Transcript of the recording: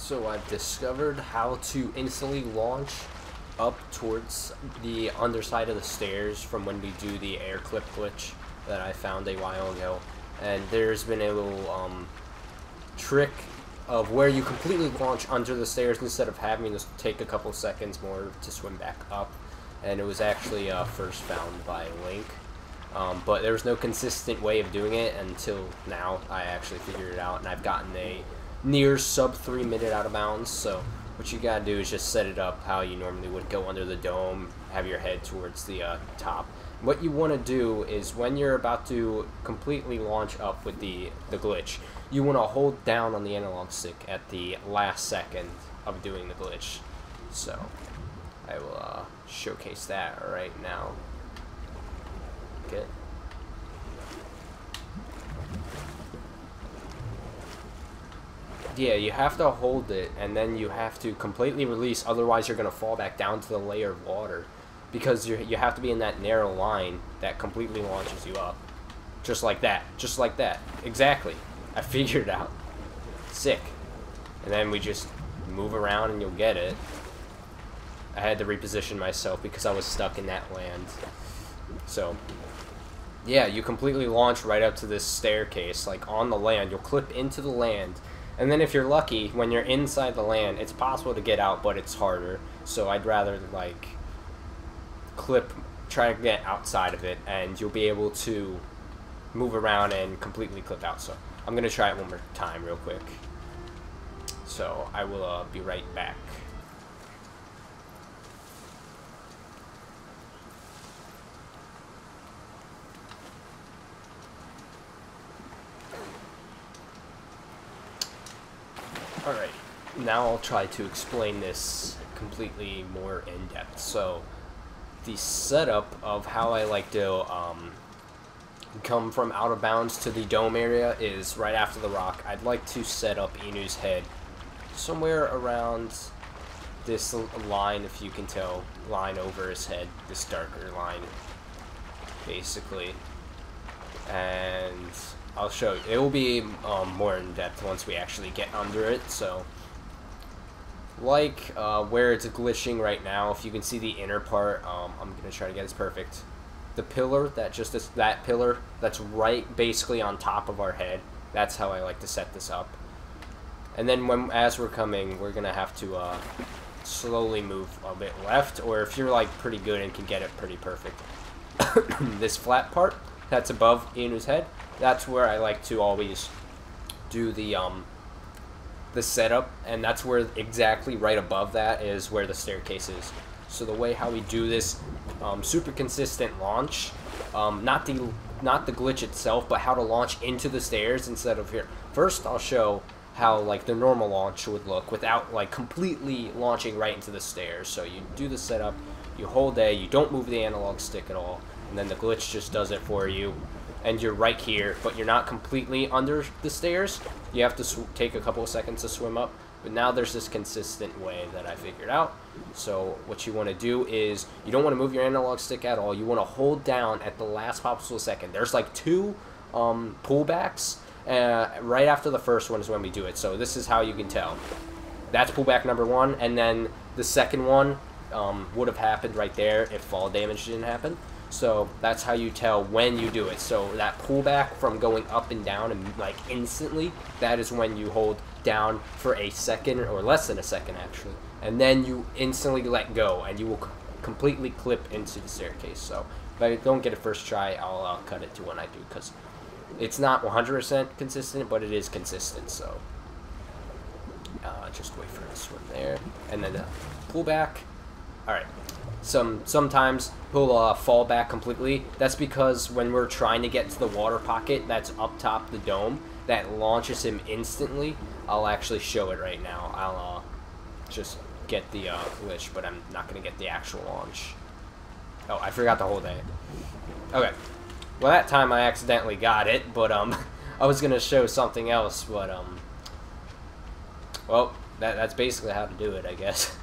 So I've discovered how to instantly launch up towards the underside of the stairs from when we do the air clip glitch that I found a while ago. And there's been a little trick of where you completely launch under the stairs instead of having to take a couple seconds more to swim back up. And it was actually first found by Link. But there was no consistent way of doing it until now. I actually figured it out, and I've gotten a near sub 3 minute out of bounds. So what you gotta do is just set it up how you normally would go under the dome, have your head towards the top. What you want to do is when you're about to completely launch up with the glitch, you want to hold down on the analog stick at the last second of doing the glitch. So I will showcase that right now. Okay. Yeah, you have to hold it, and then you have to completely release, otherwise you're going to fall back down to the layer of water. Because you have to be in that narrow line that completely launches you up. Just like that. Just like that. Exactly. I figured it out. Sick. And then we just move around and you'll get it. I had to reposition myself because I was stuck in that land. So, yeah, you completely launch right up to this staircase, like on the land. You'll clip into the land. And then if you're lucky, when you're inside the land, it's possible to get out, but it's harder. So I'd rather, like, try to get outside of it, and you'll be able to move around and completely clip out. So I'm going to try it one more time real quick. So I will be right back. Alright, now I'll try to explain this completely more in depth. So the setup of how I like to come from out of bounds to the dome area is right after the rock. I'd like to set up Inu's head somewhere around this line, if you can tell, line over his head, this darker line, basically. And I'll show you. It will be more in depth once we actually get under it. So, like where it's glitching right now, if you can see the inner part, I'm gonna try to get this perfect. The pillar that pillar that's right basically on top of our head. That's how I like to set this up. And then as we're coming, we're gonna have to slowly move a bit left, or if you're like pretty good and can get it pretty perfect, this flat part that's above Inu's head, that's where I like to always do the setup, and that's where exactly right above that is where the staircase is. So the way how we do this super consistent launch, not the glitch itself, but how to launch into the stairs instead of here. First I'll show how like the normal launch would look without like completely launching right into the stairs. So you do the setup, you hold A, you don't move the analog stick at all, and then the glitch just does it for you. And you're right here, but you're not completely under the stairs. You have to take a couple of seconds to swim up. But now there's this consistent way that I figured out. So what you want to do is, you don't want to move your analog stick at all. You want to hold down at the last possible second. There's like 2 pullbacks. Right after the first one is when we do it. So this is how you can tell. That's pullback number 1. And then the second one would have happened right there if fall damage didn't happen. So that's how you tell when you do it. So that pullback from going up and down and like instantly, that is when you hold down for a second or less than a second actually, and then you instantly let go and you will completely clip into the staircase. So if I don't get it first try, I'll cut it to when I do, because it's not 100% consistent, but it is consistent. So just wait for it to swim there, and then pull back. All right. Sometimes he'll fall back completely. That's because when we're trying to get to the water pocket that's up top the dome, that launches him instantly. I'll actually show it right now. I'll just get the glitch, but I'm not going to get the actual launch. Oh, I forgot to hold A. Okay. Well, that time I accidentally got it, but I was going to show something else, but well, that's basically how to do it, I guess.